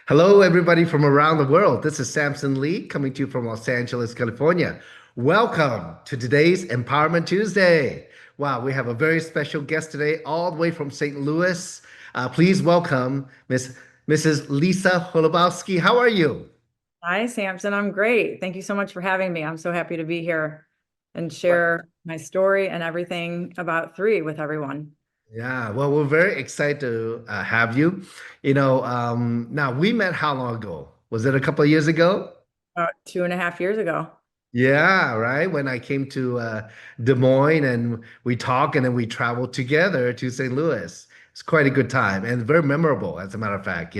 Hello, everybody from around the world. This is Samson Li coming to you from Los Angeles, California. Welcome to today's Empowerment Tuesday. Wow, we have a very special guest today, all the way from St. Louis. Please welcome Mrs. Lisa Holubowski. How are you? Hi, Samson. I'm great. Thank you so much for having me. I'm so happy to be here and share my story and everything about three with everyone. Yeah, well, we're very excited to have you. Now we met how long ago? Was it a couple of years ago? About 2.5 years ago. Yeah, right. When I came to Des Moines and we talked and then we traveled together to St. Louis. It's quite a good time and very memorable, as a matter of fact.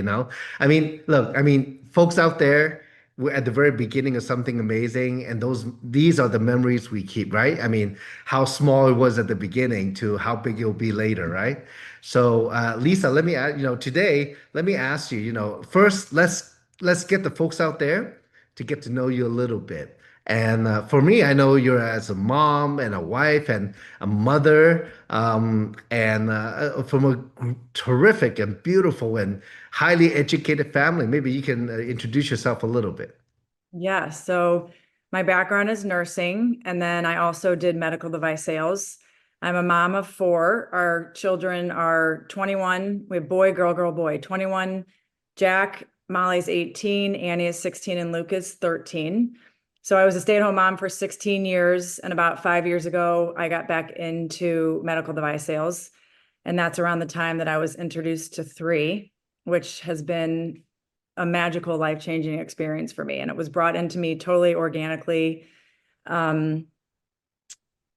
Folks out there, we're at the very beginning of something amazing, and these are the memories we keep, right? I mean, how small it was at the beginning to how big it'll be later, right? So, Lisa, let me ask, today, let me ask you, first, let's get the folks out there to get to know you a little bit. And for me, I know you're as a mom and a wife and a mother, and from a terrific and beautiful and highly educated family. Maybe you can introduce yourself a little bit. Yeah. So my background is nursing, and then I also did medical device sales. I'm a mom of four. Our children are 21. We have boy, girl, girl, boy. 21, Jack, Molly's 18, Annie is 16, and Luke is 13. So I was a stay-at-home mom for 16 years, and about 5 years ago, I got back into medical device sales. And that's around the time that I was introduced to three, which has been a magical, life-changing experience for me. And it was brought into me totally organically. Um,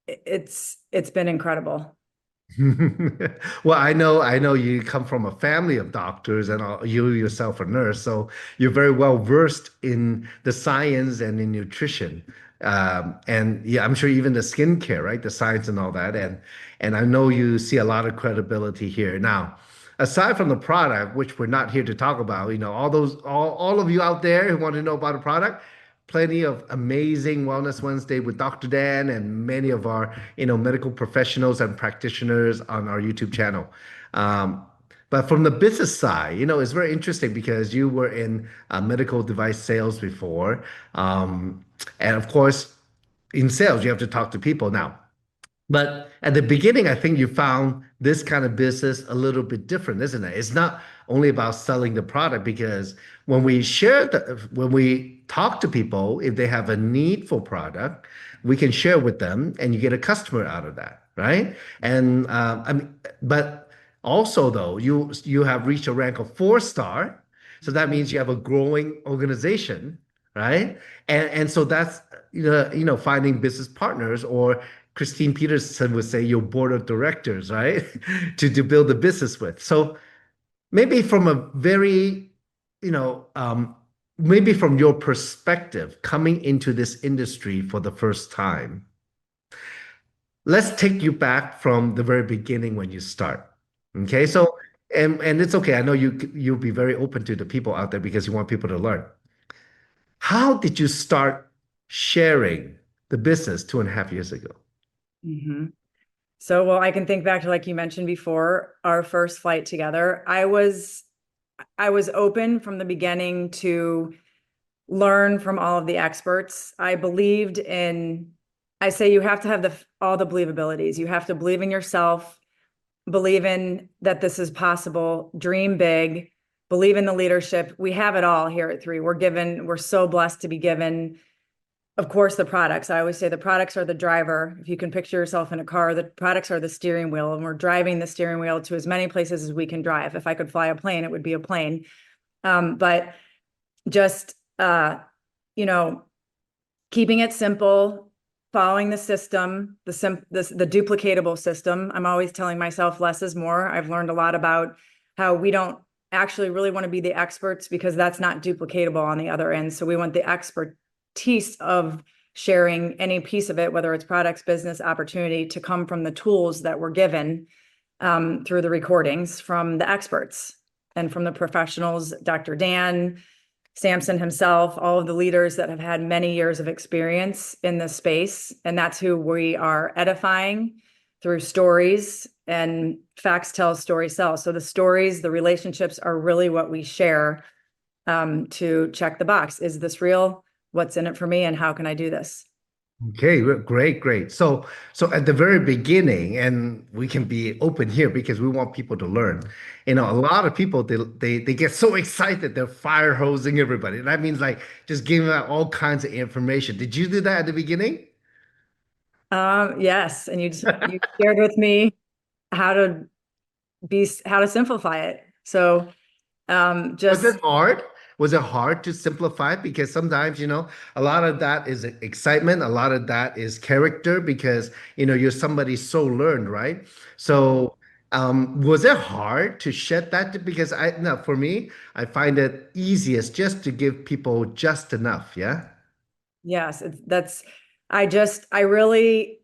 it's been incredible. Well, I know you come from a family of doctors and you yourself a nurse, so you're very well versed in the science and in nutrition. And yeah, I'm sure even the skincare, right? The science and all that. And I know you see a lot of credibility here. Now, aside from the product, which we're not here to talk about, all of you out there who want to know about a product, plenty of amazing Wellness Wednesday with Dr. Dan and many of our, medical professionals and practitioners on our YouTube channel. Um, but from the business side, it's very interesting because you were in medical device sales before. And of course, in sales, you have to talk to people now. But at the beginning, I think you found this kind of business a little bit different, isn't it? It's not only about selling the product because when we talk to people, if they have a need for product, we can share with them and you get a customer out of that, right? And but also though, you have reached a rank of 4 star. So that means you have a growing organization, right? And so that's finding business partners or Christine Peterson would say your board of directors, right? to build a business with. So maybe from a very, you know, maybe from your perspective, coming into this industry for the first time, let's take you back from the very beginning when you start. Okay, so and it's okay. I know you'll be very open to the people out there because you want people to learn. How did you start sharing the business 2.5 years ago? Mhm. So, well, I can think back to, like you mentioned before, our first flight together. I was open from the beginning to learn from all of the experts. I believed in, I say you have to have all the believabilities. You have to believe in yourself, believe in that this is possible, dream big, believe in the leadership. We have it all here at three. We're so blessed to be given, of course, the products. I always say the products are the driver. If you can picture yourself in a car, the products are the steering wheel, and we're driving the steering wheel to as many places as we can drive. If I could fly a plane, it would be a plane. But just, you know, keeping it simple, following the system, the duplicatable system. I'm always telling myself less is more. I've learned a lot about how we don't actually really want to be the experts because that's not duplicatable on the other end. So we want the expertise of sharing any piece of it, whether it's products, business, opportunity, to come from the tools that we're given through the recordings from the experts and from the professionals, Dr. Dan, Samson himself, all of the leaders that have had many years of experience in this space. And that's who we are edifying through stories, and facts tell, stories sell. So the stories, the relationships are really what we share to check the box. Is this real? What's in it for me? And how can I do this? Okay, great, great. So at the very beginning, and we can be open here because we want people to learn. You know, a lot of people they get so excited they're fire hosing everybody. That means like just giving out all kinds of information. Did you do that at the beginning? Yes. And you shared with me how to how to simplify it. So Was just it hard? Was it hard to simplify? Because sometimes, you know, a lot of that is excitement, a lot of that is character because, you know, you're somebody so learned, right? So, was it hard to shed that? Because no, for me, I find it easiest just to give people just enough. Yeah. yes, that's I really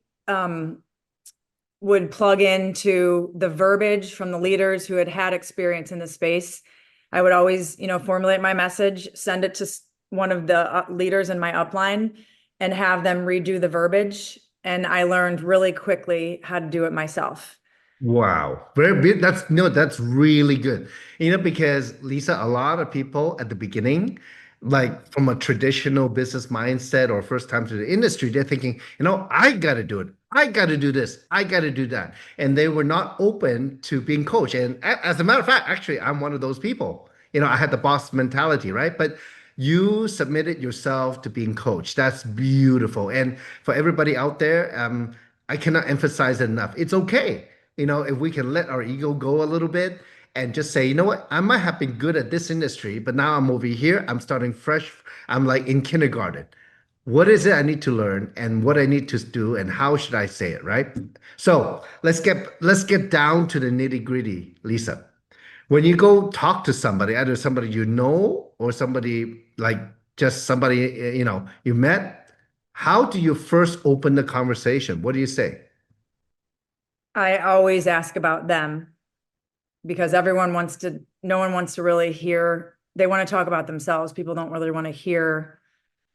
would plug into the verbiage from the leaders who had had experience in the space. I would always, formulate my message, send it to one of the leaders in my upline, and have them redo the verbiage. And I learned really quickly how to do it myself. Wow. Very big. That's no, that's really good. You know, because Lisa, a lot of people at the beginning, like from a traditional business mindset or first time to the industry, they're thinking, you know, I got to do it. I got to do this. I got to do that. And they were not open to being coached. And as a matter of fact, actually, I'm one of those people. You know, I had the boss mentality, right? But you submitted yourself to being coached. That's beautiful. And for everybody out there, I cannot emphasize it enough. It's okay, you know, if we can let our ego go a little bit and just say, you know what, I might have been good at this industry, but now I'm over here, I'm starting fresh. I'm like in kindergarten. What is it I need to learn and what I need to do and how should I say it, right? So let's get down to the nitty-gritty, Lisa. When you go talk to somebody, either somebody you know or somebody like just somebody you know you met, how do you first open the conversation? What do you say? I always ask about them because no one wants to really hear, they want to talk about themselves. People don't really want to hear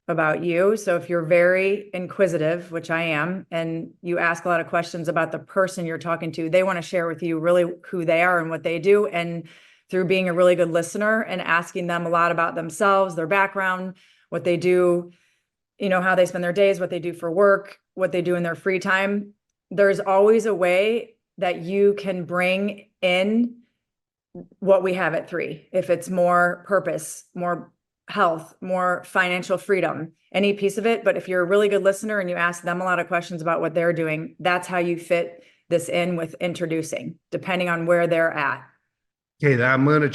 about you. So if you're very inquisitive, which I am, and you ask a lot of questions about the person you're talking to, they want to share with you really who they are and what they do. And through being a really good listener and asking them a lot about themselves, their background, what they do, how they spend their days, what they do for work, what they do in their free time, there's always a way that you can bring in what we have at three. If it's more purpose, more health, more financial freedom, any piece of it. But if you're a really good listener and you ask them a lot of questions about what they're doing, that's how you fit this in with introducing, depending on where they're at. Okay, now I'm going to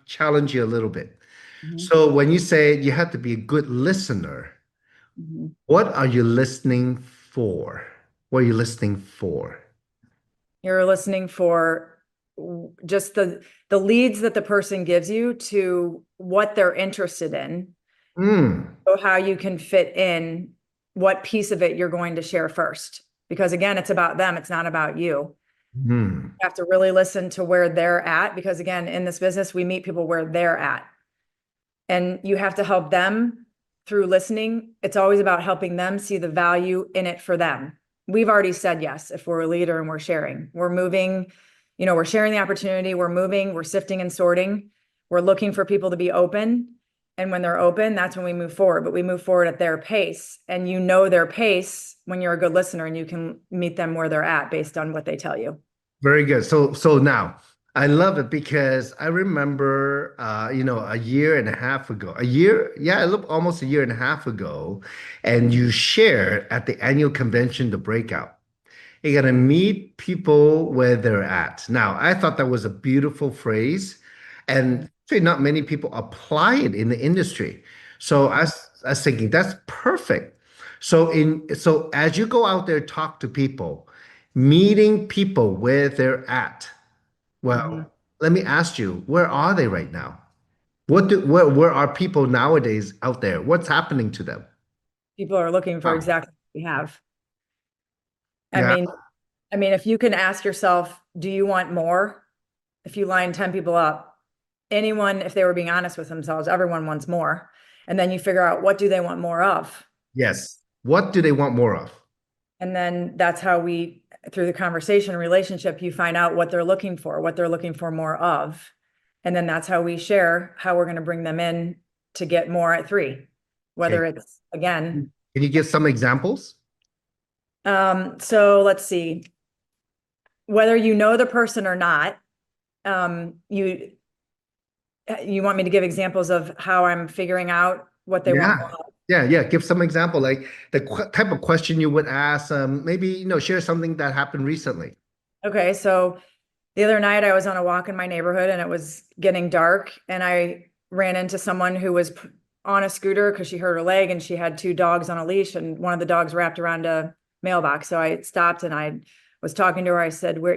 challenge you a little bit. Mhm. So when you say you have to be a good listener, Mhm. what are you listening for? What are you listening for? You're listening for just the leads that the person gives you to what they're interested in, Hmm. so how you can fit in what piece of it you're going to share first. Because again, it's about them, it's not about you. Hmm. You have to really listen to where they're at because again, in this business, we meet people where they're at. And you have to help them through listening. It's always about helping them see the value in it for them. We've already said yes if we're a leader and we're sharing. We're moving, we're sharing the opportunity, we're moving, we're sifting and sorting. We're looking for people to be open. And when they're open, that's when we move forward. But we move forward at their pace. And you know their pace when you're a good listener and you can meet them where they're at based on what they tell you. Very good. So now I love it because I remember you know, a year and a half ago, yeah, almost a year and a half ago, and you shared at the annual convention, the breakout. You gotta meet people where they're at. Now, I thought that was a beautiful phrase, and actually not many people apply it in the industry. So I was thinking that's perfect. So as you go out there, talk to people, meeting people where they're at. Mhm. Well, let me ask you, where are they right now? Where are people nowadays out there? What's happening to them? People are looking for Wow. exactly what we have. I Yeah. mean, if you can ask yourself, do you want more? If you line 10 people up, anyone, if they were being honest with themselves, everyone wants more. And then you figure out what do they want more of? Yes. What do they want more of? And then that's how through the conversation relationship, you find out what they're looking for more of. And then that's how we share how we're going to bring them in to get more at 3, Okay. whether it's again. Can you give some examples? So let's see, whether you know the person or not, you want me to give examples of how I'm figuring out what they want Yeah. more of? Yeah, yeah. Give some example, like the type of question you would ask. Maybe, share something that happened recently. Okay, so the other night I was on a walk in my neighborhood and it was getting dark and I ran into someone who was on a scooter because she hurt her leg and she had 2 dogs on a leash and one of the dogs wrapped around a mailbox. So I stopped and I was talking to her. I said, where,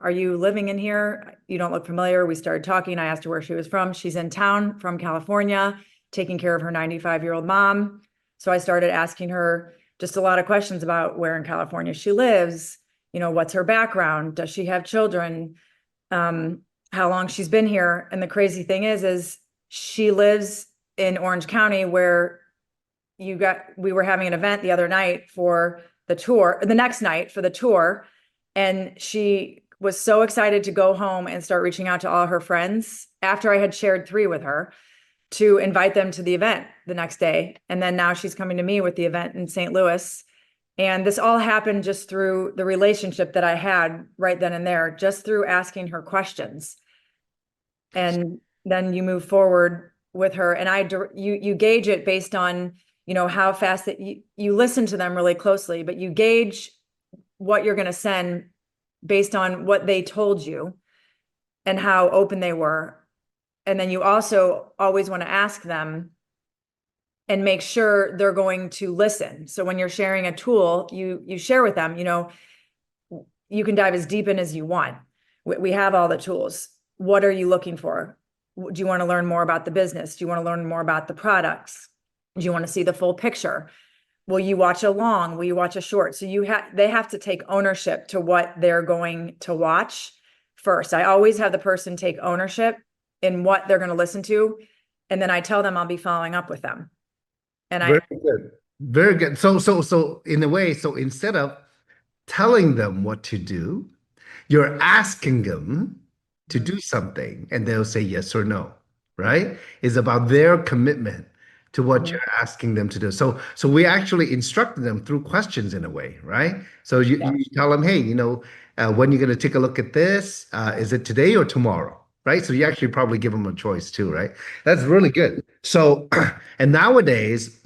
are you living in here? You don't look familiar. We started talking. I asked her where she was from. She's in town from California, taking care of her 95-year-old mom. So I started asking her just a lot of questions about where in California she lives, what's her background? Does she have children? How long she's been here. And the crazy thing is she lives in Orange County where we were having an event the other night for the tour, the next night for the tour. And she was so excited to go home and start reaching out to all her friends after I had shared 3 with her to invite them to the event the next day. And then now she's coming to me with the event in St. Louis. And this all happened just through the relationship that I had right then and there, just through asking her questions. And then you move forward with her and you gauge it based on, how fast that you listen to them really closely, but you gauge what you're going to send based on what they told you and how open they were. And then you also always want to ask them and make sure they're going to listen. So when you're sharing a tool, you share with them, you can dive as deep in as you want. We have all the tools. What are you looking for? Do you want to learn more about the business? Do you want to learn more about the products? Do you want to see the full picture? Will you watch a long? Will you watch a short? So they have to take ownership to what they're going to watch first. I always have the person take ownership in what they're going to listen to. And then I tell them I'll be following up with them. And Very good. Very good. So in a way, so instead of telling them what to do, you're asking them to do something and they'll say yes or no, right? It's about their commitment to what Mhm. you're asking them to do. So we actually instructed them through questions in a way, right? So you, Yeah. you tell them, hey, when you're going to take a look at this, is it today or tomorrow? Right. So you actually probably give them a choice too, right? That's really good. So, and nowadays,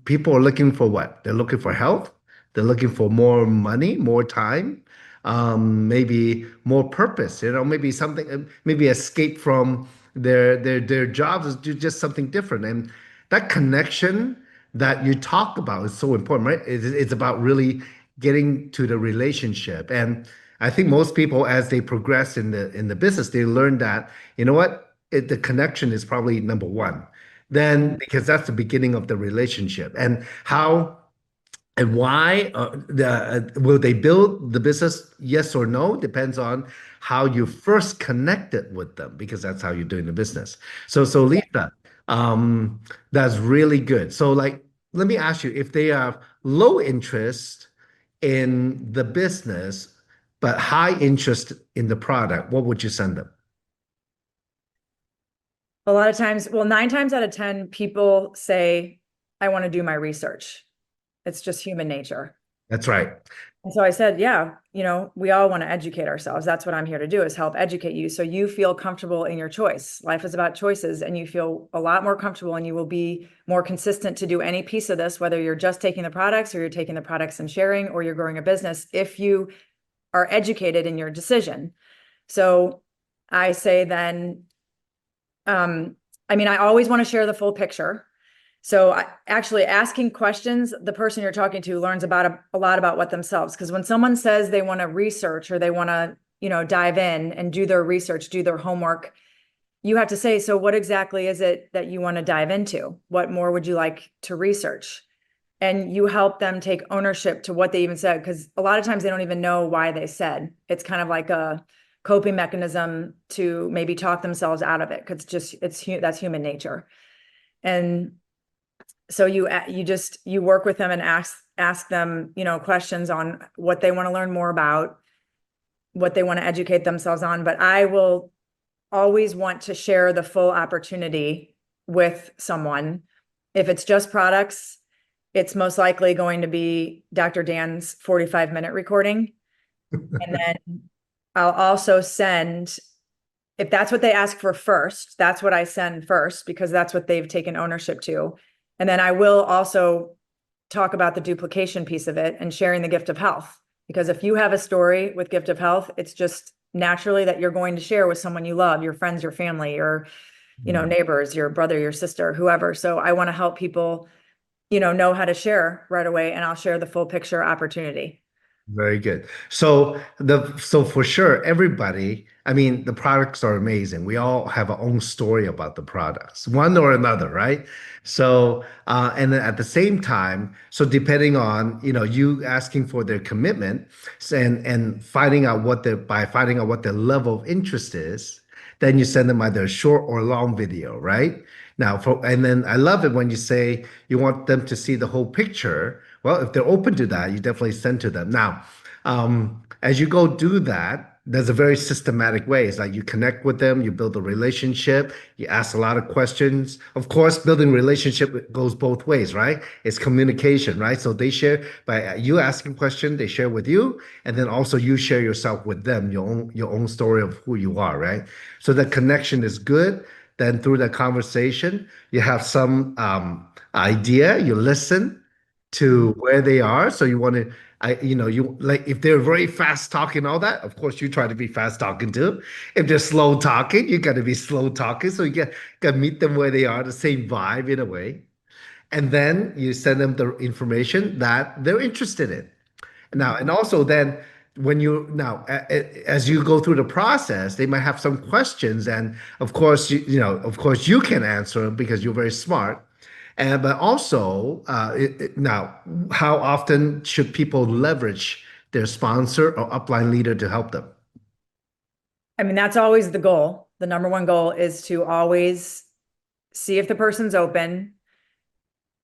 people are looking for what? They're looking for health. They're looking for more money, more time, maybe more purpose, maybe something, maybe escape from their jobs, is do just something different. And that connection that you talk about is so important, right? It's about really getting to the relationship. And I think most people, as they progress in the business, they learn that, what? The connection is probably number one. Then, because that's the beginning of the relationship. And how and why will they build the business? Yes or no, depends on how you first connected with them, because that's how you're doing the business. So Lisa, um, that's really good. So like, let me ask you, if they are low interest in the business but high interest in the product, what would you send them? A lot of times, well, 9 times out of 10, people say, I want to do my research. It's just human nature. That's right. And so I said, yeah, we all want to educate ourselves. That's what I'm here to do, is help educate you so you feel comfortable in your choice. Life is about choices and you feel a lot more comfortable and you will be more consistent to do any piece of this, whether you're just taking the products or you're taking the products and sharing or you're growing a business, if you are educated in your decision. So I say then, I always want to share the full picture. So actually asking questions, the person you're talking to learns about a lot about what themselves. Because when someone says they want to research or they want to, dive in and do their research, do their homework, you have to say, so what exactly is it that you want to dive into? What more would you like to research? And you help them take ownership to what they even said, because a lot of times they don't even know why they said. It's kind of like a coping mechanism to maybe talk themselves out of it, because that's human nature. And so you work with them and ask them, questions on what they want to learn more about, what they want to educate themselves on. But I will always want to share the full opportunity with someone. If it's just products, it's most likely going to be Dr. Dan's 45-minute recording. And then I'll also send, if that's what they ask for first, that's what I send first, because that's what they've taken ownership to. And then I will also talk about the duplication piece of it and sharing the gift of health. Because if you have a story with gift of health, it's just naturally that you're going to share with someone you love, your friends, your family, your, neighbors, your brother, your sister, whoever. So I want to help people, know how to share right away, and I'll share the full picture opportunity. Very good. So for sure, everybody, I mean, the products are amazing. We all have our own story about the products, one or another, right? So and then at the same time, so depending on, you asking for their commitment and finding out by finding out what their level of interest is, then you send them either a short or long video, right? And then I love it when you say you want them to see the whole picture. Well, if they're open to that, you definitely send to them. Now, as you go do that, there's a very systematic way. It's like you connect with them, you build a relationship, you ask a lot of questions. Of course, building relationship goes both ways, right? It's communication, right? So they share by you asking questions, they share with you, and then also you share yourself with them, your own story of who you are, right? So the connection is good. Then through the conversation, you have some idea, you listen to where they are. So you want to, you like if they're very fast talking, all that, of course, you try to be fast talking too. If they're slow talking, you got to be slow talking. So you got to meet them where they are, the same vibe in a way. And then you send them the information that they're interested in. Now, and also then as you go through the process, they might have some questions, and of course, of course, you can answer them because you're very smart. And but also, now, how often should people leverage their sponsor or upline leader to help them? I mean, that's always the goal. The number one goal is to always see if the person's open.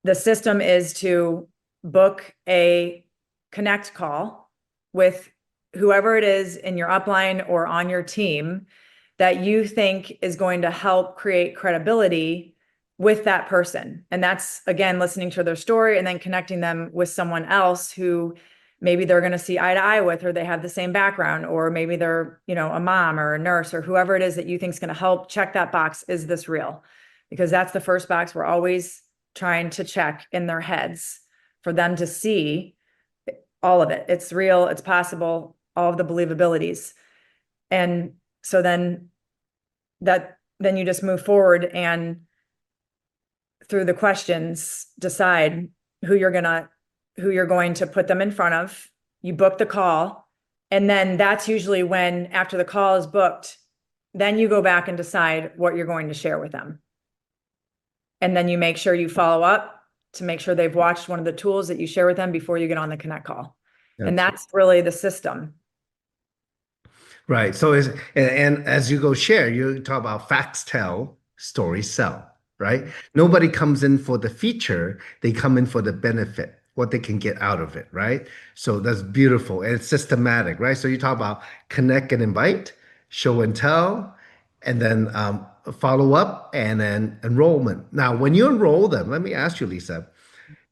The system is to book a connect call with whoever it is in your upline or on your team that you think is going to help create credibility with that person. And that's, again, listening to their story and then connecting them with someone else who maybe they're going to see eye to eye with, or they have the same background, or maybe they're, a mom or a nurse or whoever it is that you think is going to help check that box. Is this real? Because that's the first box we're always trying to check in their heads for them to see all of it. It's real, it's possible, all of the believabilities. And so then you just move forward and through the questions, decide who you're going to put them in front of. You book the call. And then that's usually when, after the call is booked, then you go back and decide what you're going to share with them. And then you make sure you follow up to make sure they've watched one of the tools that you share with them before you get on the connect call. And that's really the system. Right. So and as you go share, you talk about facts tell, stories sell, right? Nobody comes in for the feature, they come in for the benefit, what they can get out of it, right? So that's beautiful. And it's systematic, right? So you talk about connect and invite, show and tell, and then follow up, and then enrollment. Now, when you enroll them, let me ask you, Lisa,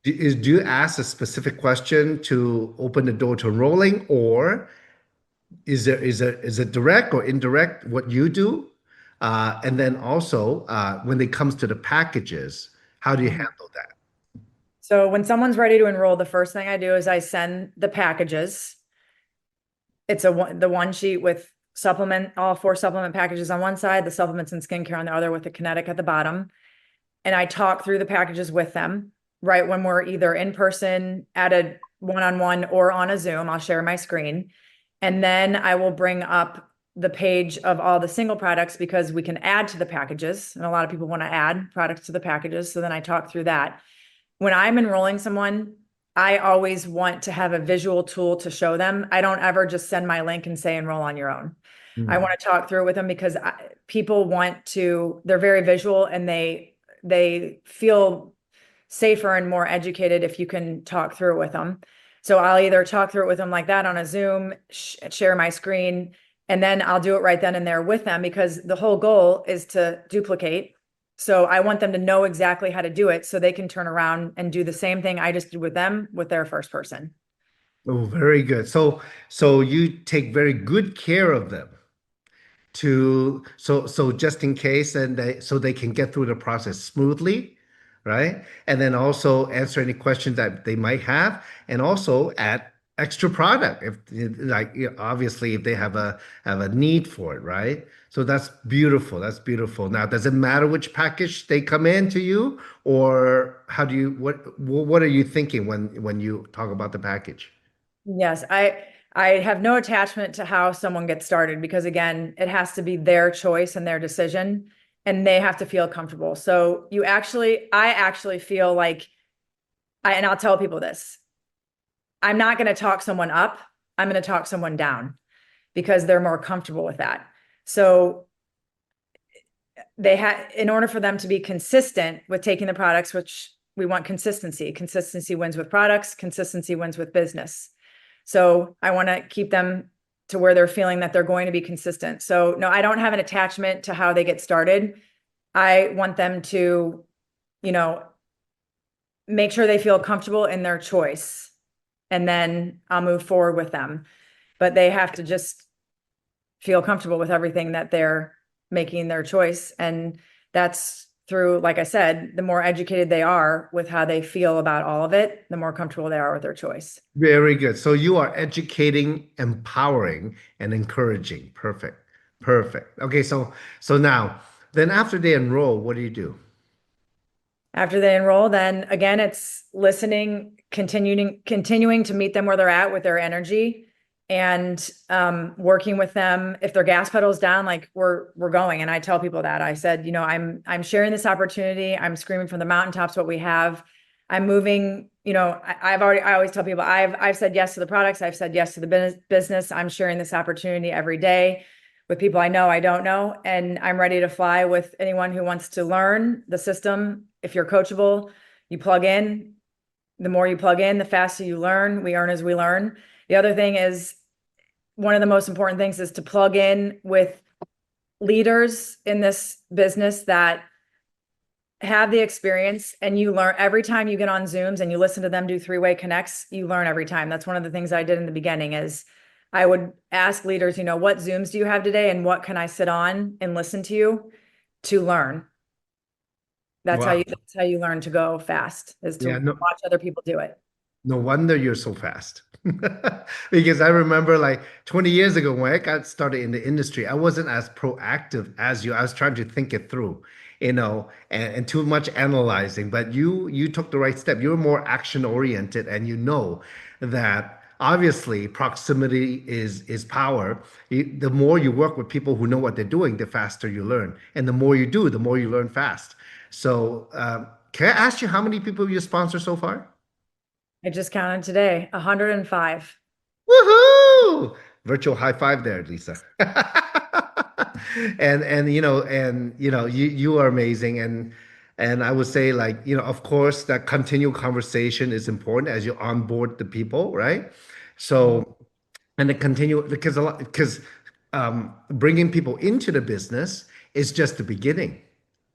do you ask a specific question to open the door to enrolling, or is it direct or indirect what you do? And then also, when it comes to the packages, how do you handle that? So when someone's ready to enroll, the first thing I do is I send the packages. It's the one sheet with all 4 supplement packages on one side, the supplements and skincare on the other with the kinetic at the bottom. And I talk through the packages with them right when we're either in person at a one-on-one or on a Zoom. I'll share my screen. And then I will bring up the page of all the single products because we can add to the packages. And a lot of people want to add products to the packages. So then I talk through that. When I'm enrolling someone, I always want to have a visual tool to show them. I don't ever just send my link and say enroll on your own. I want to talk through it with them because people they're very visual and they feel safer and more educated if you can talk through it with them. So I'll either talk through it with them like that on a Zoom, share my screen, And then I'll do it right then and there with them because the whole goal is to duplicate. So I want them to know exactly how to do it so they can turn around and do the same thing I just did with them with their first person. Oh, very good. So you take very good care of them so just in case and they can get through the process smoothly, right? And then also answer any questions that they might have, and also add extra product if like obviously if they have a need for it, right? So that's beautiful. That's beautiful. Now, does it matter which package they come in to you, or how do you what are you thinking when you talk about the package? Yes, I have no attachment to how someone gets started because again, it has to be their choice and their decision and they have to feel comfortable. So I actually feel like and I'll tell people this. I'm not going to talk someone up. I'm going to talk someone down because they're more comfortable with that. So in order for them to be consistent with taking the products, which we want consistency. Consistency wins with products, consistency wins with business. So I want to keep them to where they're feeling that they're going to be consistent. So no, I don't have an attachment to how they get started. I want them to, you know, make sure they feel comfortable in their choice. And then I'll move forward with them. But they have to just feel comfortable with everything that they're making their choice. And that's through, like I said, the more educated they are with how they feel about all of it, the more comfortable they are with their choice. Very good. So you are educating, empowering, and encouraging. Perfect. Perfect. Okay, so now then after they enroll, what do you do? After they enroll, then again, it's listening, continuing to meet them where they're at with their energy and working with them. If their gas pedal's down, like we're going. And I tell people that. I said, I'm sharing this opportunity. I'm screaming from the mountaintops what we have. I'm moving, I always tell people I've said yes to the products. I've said yes to the business. I'm sharing this opportunity every day with people I know, I don't know, and I'm ready to fly with anyone who wants to learn the system. If you're coachable, you plug in. The more you plug in, the faster you learn. We earn as we learn. The other thing is one of the most important things is to plug in with leaders in this business that have the experience and you learn every time you get on Zooms and you listen to them do three-way connects, you learn every time. That's one of the things I did in the beginning is I would ask leaders, what Zooms do you have today and what can I sit on and listen to you to learn? Wow. That's how you learn to go fast is to Yeah, no, watch other people do it. no wonder you're so fast. Because I remember like 20 years ago when I got started in the industry, I wasn't as proactive as you. I was trying to think it through, and too much analyzing. But you took the right step. You were more action oriented, and you know that obviously proximity is power. The more you work with people who know what they're doing, the faster you learn, and the more you do, the more you learn fast. So, can I ask you how many people you sponsor so far? I just counted today, 105. Woohoo! Virtual high five there, Lisa. You are amazing, and I would say like of course that continual conversation is important as you onboard the people, right? Mhm. So and the continue because bringing people into the business is just the beginning,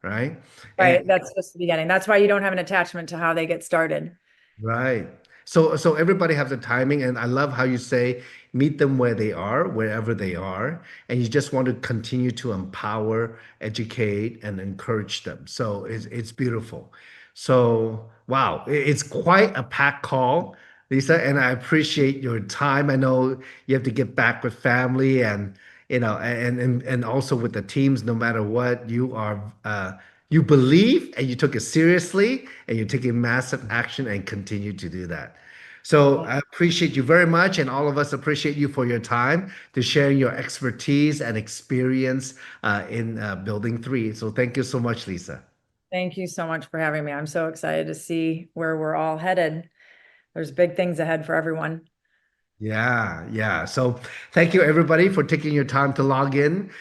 right? And Right. That's just the beginning. That's why you don't have an attachment to how they get started. right. So everybody has a timing, and I love how you say meet them where they are, wherever they are, and you just want to continue to empower, educate, and encourage them. So it's beautiful. So wow, it's quite a packed call, Lisa, and I appreciate your time. I know you have to get back with family and and also with the teams, no matter what, you believe and you took it seriously and you're taking massive action and continue to do that. So I appreciate you very much, and all of us appreciate you for your time to sharing your expertise and experience in building three. So thank you so much, Lisa. Thank you so much for having me. I'm so excited to see where we're all headed. There's big things ahead for everyone. Yeah, yeah. So thank you everybody for taking your time to log in.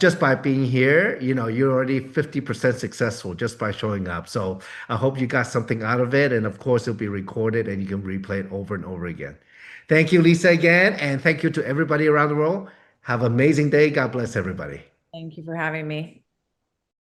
Just by being here, you're already 50% successful just by showing up. So I hope you got something out of it. And of course, it'll be recorded and you can replay it over and over again. Thank you, Lisa, again. And thank you to everybody around the world. Have an amazing day. God bless everybody. Thank you for having me.